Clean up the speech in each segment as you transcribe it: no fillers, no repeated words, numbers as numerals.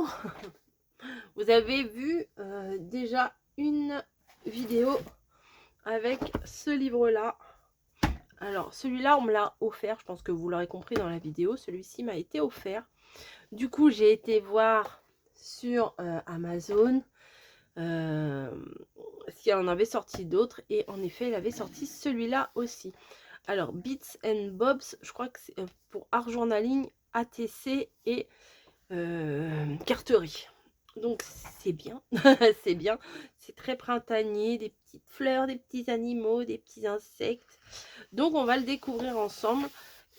bonjour. Vous avez vu déjà une vidéo avec ce livre-là. Alors, celui-là, on me l'a offert. Je pense que vous l'aurez compris dans la vidéo. Celui-ci m'a été offert. Du coup, j'ai été voir sur Amazon s'il en avait sorti d'autres. Et en effet, il avait sorti celui-là aussi. Alors, Bits and Bobs, je crois que c'est pour art journaling, ATC et carterie. Donc c'est bien, c'est bien, c'est très printanier, des petites fleurs, des petits animaux, des petits insectes. Donc on va le découvrir ensemble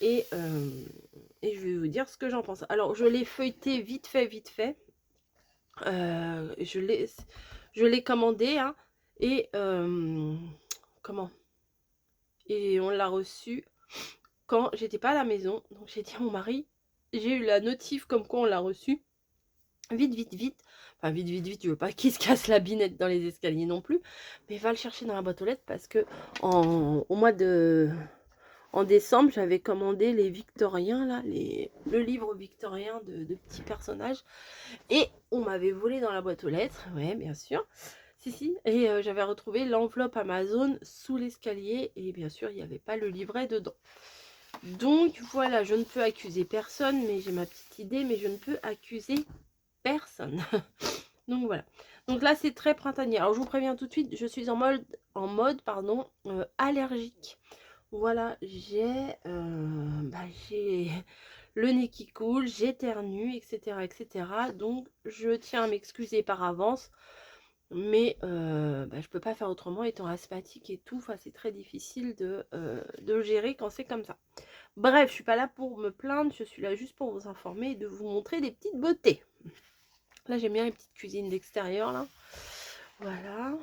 et je vais vous dire ce que j'en pense. Alors je l'ai feuilleté vite fait. Je l'ai commandé hein, et comment et on l'a reçu quand j'étais pas à la maison. Donc j'ai dit à mon mari, j'ai eu la notif comme quoi on l'a reçu. Vite. Enfin, vite, je veux pas qu'il se casse la binette dans les escaliers non plus. Mais va le chercher dans la boîte aux lettres parce que en décembre, j'avais commandé les Victoriens, là, le livre victorien de petits personnages. Et on m'avait volé dans la boîte aux lettres. Ouais, bien sûr. Si. Et j'avais retrouvé l'enveloppe Amazon sous l'escalier. Et bien sûr, il n'y avait pas le livret dedans. Donc voilà, je ne peux accuser personne, mais j'ai ma petite idée, mais je ne peux accuser personne. Donc voilà. Donc là c'est très printanier. Alors je vous préviens tout de suite, je suis en mode allergique. Voilà, j'ai le nez qui coule, j'éternue, etc. Donc je tiens à m'excuser par avance. Mais je peux pas faire autrement étant asthmatique et tout. Enfin, c'est très difficile de gérer quand c'est comme ça. Bref, je suis pas là pour me plaindre, je suis là juste pour vous informer et de vous montrer des petites beautés. Là, j'aime bien les petites cuisines d'extérieur, là. Voilà.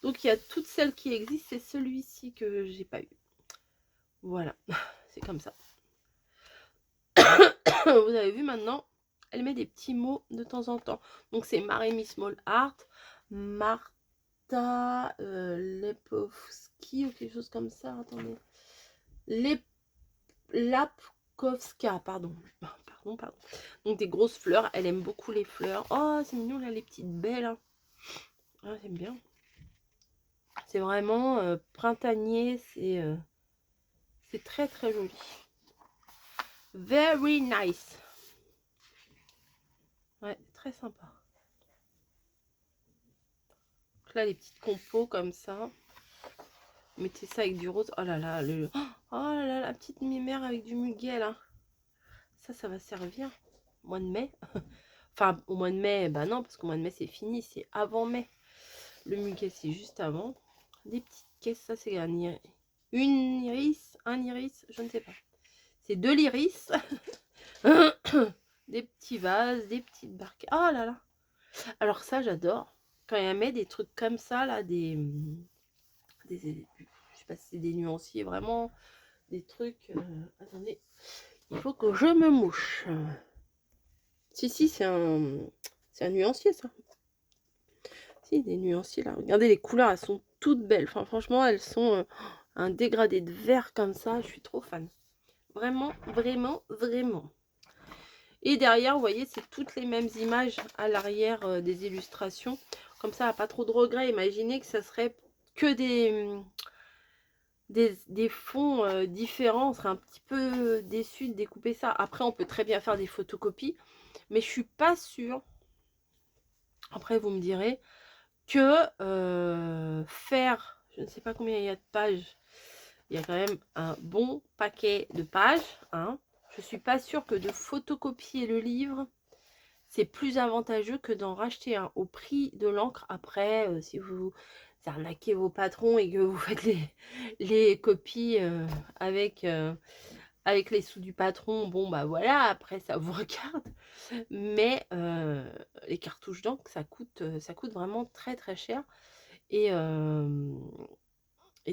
Donc, il y a toutes celles qui existent. C'est celui-ci que j'ai pas eu. Voilà. C'est comme ça. Vous avez vu maintenant, elle met des petits mots de temps en temps. Donc, c'est Maremy Small Art, Marta Lepowski ou quelque chose comme ça. Attendez. Lapkowska, pardon. Pardon. Donc, des grosses fleurs. Elle aime beaucoup les fleurs. Oh, c'est mignon, là, les petites belles. Hein. Ah, j'aime bien. C'est vraiment printanier, c'est très joli. Very nice. Ouais, très sympa. Donc là, les petites compos comme ça. Mettez ça avec du rose. Oh là là, la petite mimère avec du muguet là. Ça va servir au mois de mai. Enfin, au mois de mai, bah non, parce qu'au mois de mai, c'est fini, c'est avant mai. Le muguet, c'est juste avant. Des petites caisses, ça, c'est un iris, je ne sais pas. C'est de l'iris. Des petits vases, des petites barquettes. Oh là là. Alors ça, j'adore. Quand elle met des trucs comme ça, là, je sais pas si c'est des nuanciers, vraiment des trucs. Attendez, il faut que je me mouche. Si, c'est un nuancier, ça. Si, des nuanciers, là. Regardez, les couleurs, elles sont toutes belles. Enfin, franchement, elles sont un dégradé de vert comme ça. Je suis trop fan. Vraiment. Et derrière, vous voyez, c'est toutes les mêmes images à l'arrière des illustrations. Comme ça, pas trop de regrets. Imaginez que ça serait que des fonds différents. On serait un petit peu déçu de découper ça. Après, on peut très bien faire des photocopies. Mais je suis pas sûre. Après, vous me direz que faire, je ne sais pas combien il y a de pages. Il y a quand même un bon paquet de pages. Hein. Je suis pas sûre que de photocopier le livre, c'est plus avantageux que d'en racheter un au prix de l'encre. Après, si vous arnaquez vos patrons et que vous faites les copies avec les sous du patron, bon bah voilà, après ça vous regarde. Mais les cartouches d'encre, ça coûte vraiment très cher. Et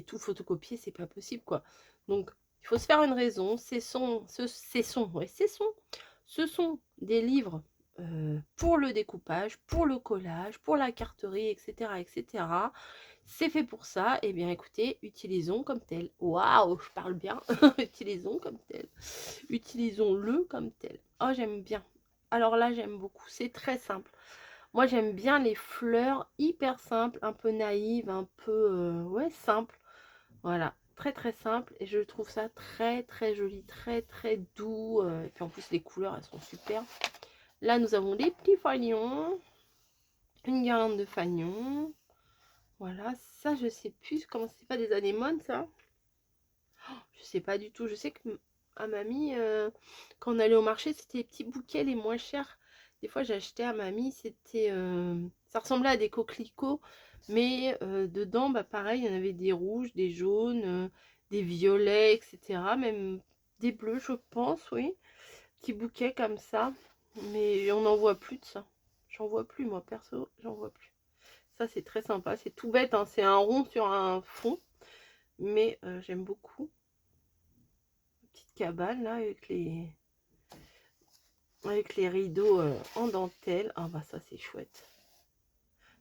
tout photocopier, c'est pas possible quoi. Donc il faut se faire une raison. Ce sont des livres pour le découpage, pour le collage, pour la carterie, etc. C'est fait pour ça. Et bien écoutez, utilisons comme tel. Waouh, je parle bien. Utilisons comme tel. Utilisons-le comme tel. Oh, j'aime bien. Alors là, j'aime beaucoup. C'est très simple. Moi, j'aime bien les fleurs hyper simples, un peu naïves, un peu ouais, simples. Voilà, très très simple. Et je trouve ça très très joli, très très doux. Et puis en plus, les couleurs, elles sont super. Là, nous avons les petits fanions. Une guirlande de fanions. Voilà, ça, je sais plus comment c'est, pas des anémones, ça. Je sais pas du tout. Je sais que à mamie, quand on allait au marché, c'était les petits bouquets les moins chers. Des fois, j'achetais à mamie, c'était, ça ressemblait à des coquelicots, mais dedans, bah pareil, il y en avait des rouges, des jaunes, des violets, etc. Même des bleus, je pense, oui. Petits bouquets comme ça. Mais on n'en voit plus de ça. J'en vois plus, moi, perso, j'en vois plus. Ça, c'est très sympa. C'est tout bête, hein. C'est un rond sur un fond. Mais j'aime beaucoup. Petite cabane, là, avec les rideaux en dentelle. Ah, bah ça, c'est chouette.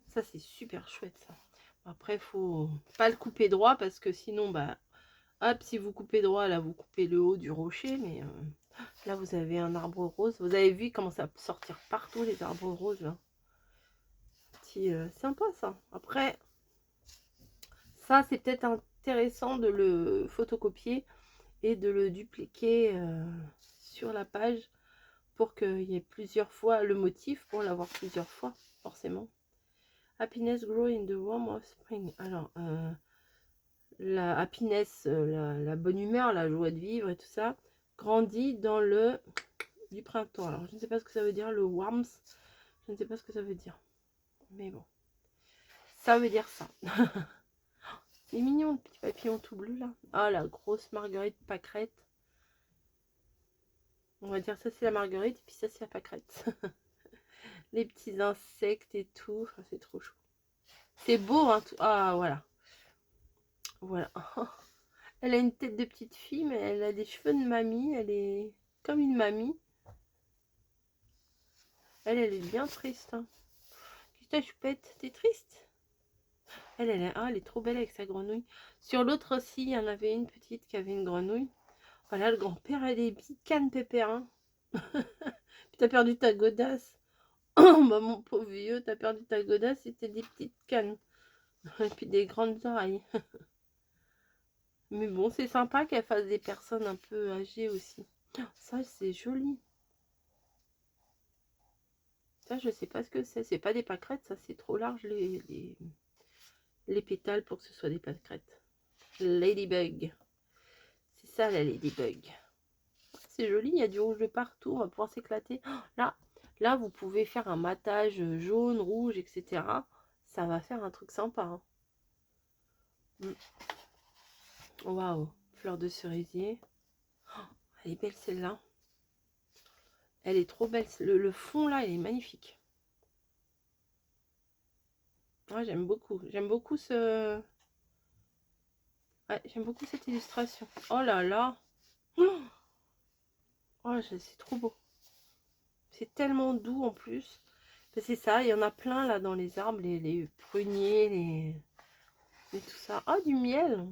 Ça, c'est super chouette, ça. Après, faut pas le couper droit parce que sinon, bah, hop, si vous coupez droit, là, vous coupez le haut du rocher. Mais là, vous avez un arbre rose. Vous avez vu comment ça peut sortir partout, les arbres roses, là. Petit, sympa, ça. Après, ça, c'est peut-être intéressant de le photocopier et de le dupliquer sur la page pour qu'il y ait plusieurs fois le motif, pour l'avoir plusieurs fois, forcément. Happiness grow in the warm of spring. Alors, la happiness, la bonne humeur, la joie de vivre et tout ça, grandit dans le du printemps. Alors, je ne sais pas ce que ça veut dire, le warmth. Je ne sais pas ce que ça veut dire. Mais bon, ça veut dire ça. C'est mignon, le petit papillon tout bleu, là. Ah, la grosse marguerite pâquerette. On va dire ça, c'est la marguerite, et puis ça, c'est la pâquerette. Les petits insectes et tout. Enfin, c'est trop chou. C'est beau, hein. Ah, voilà. Voilà. Elle a une tête de petite fille, mais elle a des cheveux de mamie. Elle est comme une mamie. Elle est bien triste. Hein. Qu'est-ce que t'as, choupette? T'es triste? Elle est trop belle avec sa grenouille. Sur l'autre aussi, il y en avait une petite qui avait une grenouille. Voilà, le grand-père a des petites cannes pépérins. Puis t'as perdu ta godasse. Oh, bah mon pauvre vieux, t'as perdu ta godasse, c'était des petites cannes. Et puis des grandes oreilles. Mais bon, c'est sympa qu'elle fasse des personnes un peu âgées aussi. Ça, c'est joli. Ça, je sais pas ce que c'est. C'est pas des pâquerettes, ça, c'est trop large les pétales pour que ce soit des pâquerettes. Ladybug. C'est ça, la ladybug. C'est joli, il y a du rouge de partout, on va pouvoir s'éclater. Oh, là, vous pouvez faire un matage jaune, rouge, etc. Ça va faire un truc sympa. Hein. Waouh, fleur de cerisier. Oh, elle est belle celle-là. Elle est trop belle. Le fond là, il est magnifique. Ouais, j'aime beaucoup. J'aime beaucoup ce. Ouais, j'aime beaucoup cette illustration. Oh là là. Oh, c'est trop beau. C'est tellement doux en plus. C'est ça, il y en a plein là dans les arbres, les pruniers, et tout ça. Ah, du miel.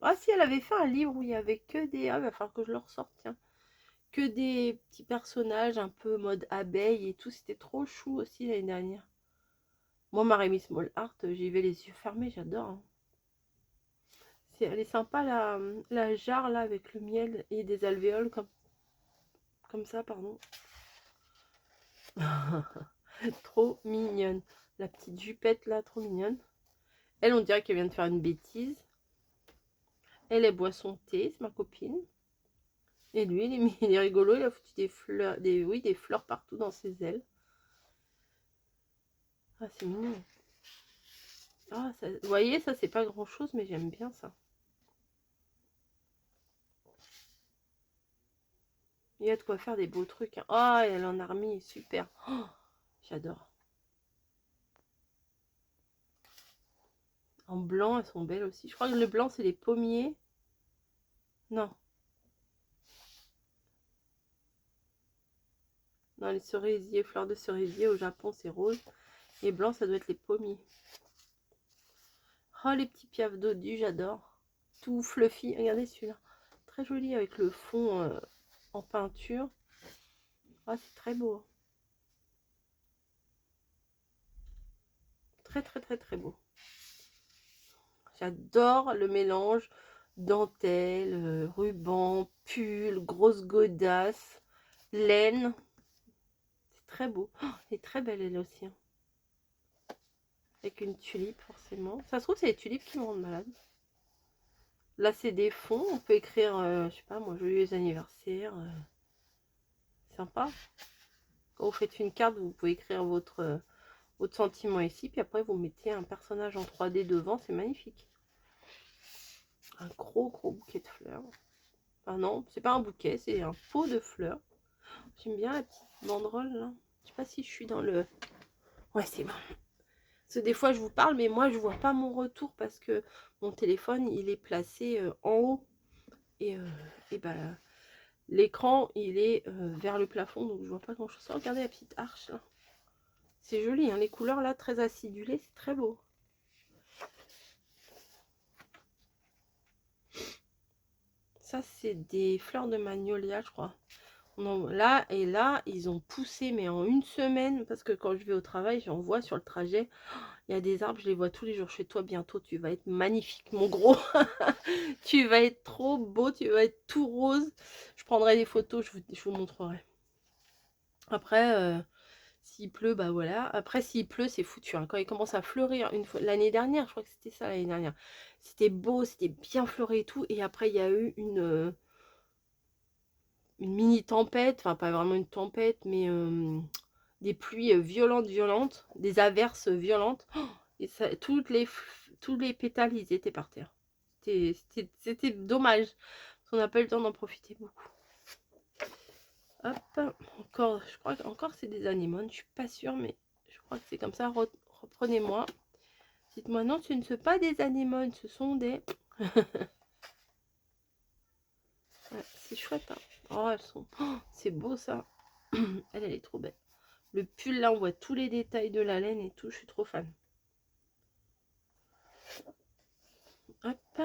Ah si, elle avait fait un livre où il y avait que des... Ah, il va falloir que je le ressorte, tiens. Que des petits personnages un peu mode abeille et tout. C'était trop chou aussi l'année dernière. Moi, ma Rémi Small Art, j'y vais les yeux fermés, j'adore. Hein. Elle est sympa la jarre là avec le miel et des alvéoles comme ça, pardon. Trop mignonne. La petite jupette là, trop mignonne. Elle, on dirait qu'elle vient de faire une bêtise. Elle boit son thé, c'est ma copine. Et lui, il est rigolo, il a foutu des fleurs, des fleurs partout dans ses ailes. Ah, c'est mignon. Ah, ça, vous voyez, ça c'est pas grand chose, mais j'aime bien ça. Il y a de quoi faire des beaux trucs. Hein. Oh, elle en a remis, super. Oh, j'adore. En blanc, elles sont belles aussi. Je crois que le blanc, c'est les pommiers. Non. Non, les cerisiers, fleurs de cerisier au Japon, c'est rose. Et blanc, ça doit être les pommiers. Oh, les petits piafs dodus, j'adore. Tout fluffy. Regardez celui-là. Très joli avec le fond en peinture. Ah, c'est très beau. Très, très, très, très beau. J'adore le mélange dentelle, ruban, pull, grosse godasse, laine. C'est très beau. Oh, elle est très belle, elle aussi. Hein. Avec une tulipe, forcément. Ça se trouve, c'est les tulipes qui me rendent malade. Là, c'est des fonds. On peut écrire, je sais pas, moi, joyeux anniversaire. Sympa. Quand vous faites une carte, vous pouvez écrire votre sentiment ici. Puis après, vous mettez un personnage en 3D devant. C'est magnifique. Un gros, gros bouquet de fleurs. Ah non, c'est pas un bouquet, c'est un pot de fleurs. J'aime bien la petite banderole, là. Je sais pas si je suis dans le... Ouais, c'est bon. Parce que des fois, je vous parle, mais moi, je vois pas mon retour parce que mon téléphone, il est placé en haut. Et bah, l'écran, il est vers le plafond, donc je vois pas grand-chose. Regardez la petite arche, là. C'est joli, hein, les couleurs, là, très acidulées, c'est très beau. Ça, c'est des fleurs de magnolia, je crois. Non, là et là, ils ont poussé, mais en une semaine, parce que quand je vais au travail, j'en vois sur le trajet. Il y a des arbres, je les vois tous les jours. Chez toi, bientôt, tu vas être magnifique, mon gros. Tu vas être trop beau, tu vas être tout rose. Je prendrai des photos, je vous montrerai. Après, s'il pleut, bah voilà. Après, s'il pleut, c'est foutu. Hein. Quand il commence à fleurir, une fois l'année dernière, je crois que c'était ça l'année dernière. C'était beau, c'était bien fleuri et tout. Et après, il y a eu une mini tempête, enfin pas vraiment une tempête, mais des pluies violentes, des averses violentes. Oh, et ça, tous les pétales, ils étaient par terre. C'était dommage. Parce qu'on n'a pas eu le temps d'en profiter beaucoup. Hop, encore, je crois qu'encore c'est des anémones, je suis pas sûre, mais je crois que c'est comme ça. Reprenez-moi. Dites-moi non, ce ne sont pas des anémones, ce sont des... Ouais, c'est chouette, hein. Oh, elles sont... Oh, c'est beau ça. Elle est trop belle. Le pull, là, on voit tous les détails de la laine et tout. Je suis trop fan. Hop.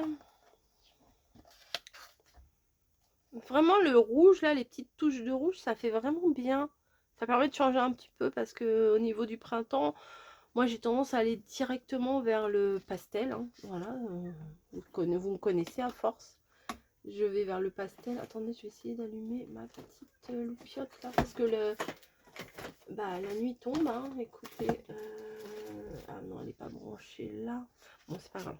Vraiment, le rouge, là, les petites touches de rouge, ça fait vraiment bien. Ça permet de changer un petit peu parce que au niveau du printemps, moi, j'ai tendance à aller directement vers le pastel. Hein. Voilà. Vous me connaissez à force. Je vais vers le pastel. Attendez, je vais essayer d'allumer ma petite loupiote, là. Parce que la nuit tombe. Hein. Écoutez. Ah non, elle n'est pas branchée là. Bon, c'est pas grave.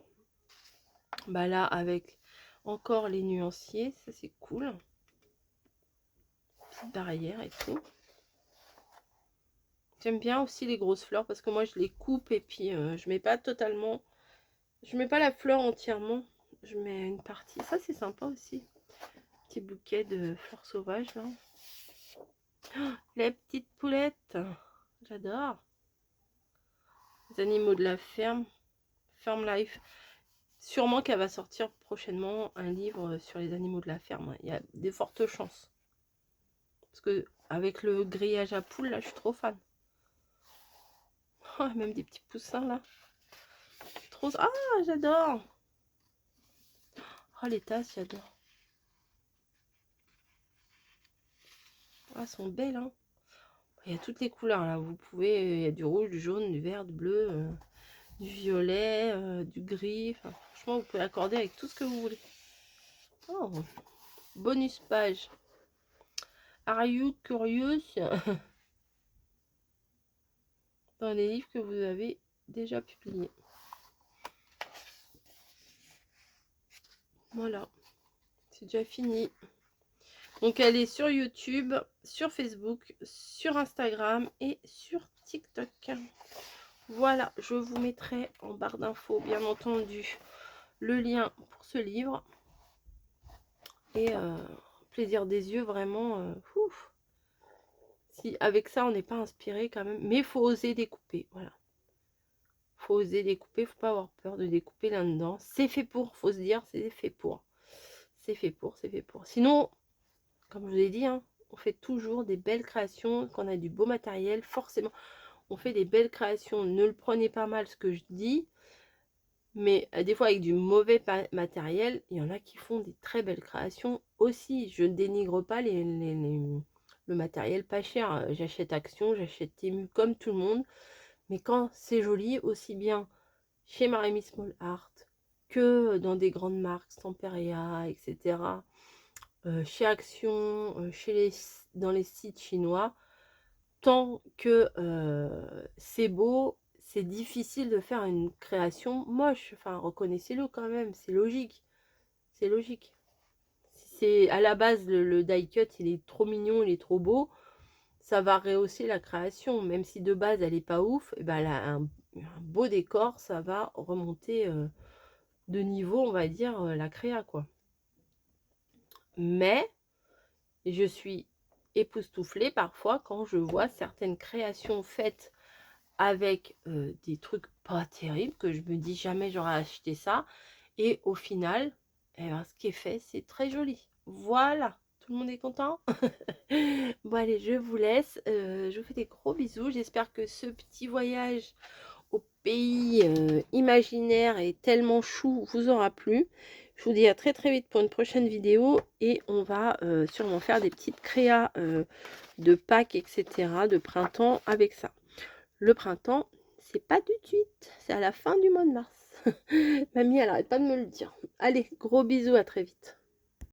Bah là, avec encore les nuanciers, ça c'est cool. Petite barrière et tout. J'aime bien aussi les grosses fleurs parce que moi je les coupe et puis je mets pas totalement. Je mets pas la fleur entièrement. Je mets une partie. Ça c'est sympa aussi. Petit bouquet de fleurs sauvages là. Oh, les petites poulettes. J'adore. Les animaux de la ferme. Farm Life. Sûrement qu'elle va sortir prochainement un livre sur les animaux de la ferme. Il y a des fortes chances. Parce que avec le grillage à poules, là, je suis trop fan. Oh, même des petits poussins, là. Trop... Ah, j'adore. Oh, les tasses, j'adore. Ah, elles sont belles, hein. Il y a toutes les couleurs, là. Vous pouvez... Il y a du rouge, du jaune, du vert, du bleu, du violet, du gris. Enfin, franchement, vous pouvez accorder avec tout ce que vous voulez. Oh, bonus page. Are you curious? Dans les livres que vous avez déjà publiés. Voilà. C'est déjà fini. Donc elle est sur YouTube, sur Facebook, sur Instagram et sur TikTok. Voilà, je vous mettrai en barre d'infos, bien entendu, le lien pour ce livre. Et plaisir des yeux, vraiment. Ouf. Si avec ça, on n'est pas inspiré quand même. Mais il faut oser découper, voilà. Faut oser découper, faut pas avoir peur de découper là-dedans. C'est fait pour, faut se dire, c'est fait pour. C'est fait pour, c'est fait pour. Sinon, comme je vous ai dit, hein, on fait toujours des belles créations, quand on a du beau matériel, forcément, on fait des belles créations. Ne le prenez pas mal ce que je dis, mais des fois avec du mauvais matériel, il y en a qui font des très belles créations aussi. Je ne dénigre pas le matériel pas cher. J'achète Action, j'achète Temu comme tout le monde. Mais quand c'est joli, aussi bien chez Maremy Small Art que dans des grandes marques, Stamperia, etc. Chez Action, dans les sites chinois, tant que c'est beau, c'est difficile de faire une création moche. Enfin, reconnaissez-le quand même, c'est logique. C'est logique. Si c'est à la base, le die cut, il est trop mignon, il est trop beau, ça va rehausser la création. Même si de base, elle est pas ouf, et ben, un beau décor, ça va remonter de niveau, on va dire, la créa, quoi. Mais je suis époustouflée parfois quand je vois certaines créations faites avec des trucs pas terribles, que je me dis jamais j'aurais acheté ça, et au final, eh ben, ce qui est fait, c'est très joli. Voilà, tout le monde est content. Bon allez, je vous laisse, je vous fais des gros bisous, j'espère que ce petit voyage au pays imaginaire et tellement chou vous aura plu. Je vous dis à très très vite pour une prochaine vidéo, et on va sûrement faire des petites créas de Pâques, etc., de printemps avec ça. Le printemps, c'est pas tout de suite, c'est à la fin du mois de mars. Mamie, elle arrête pas de me le dire. Allez, gros bisous, à très vite.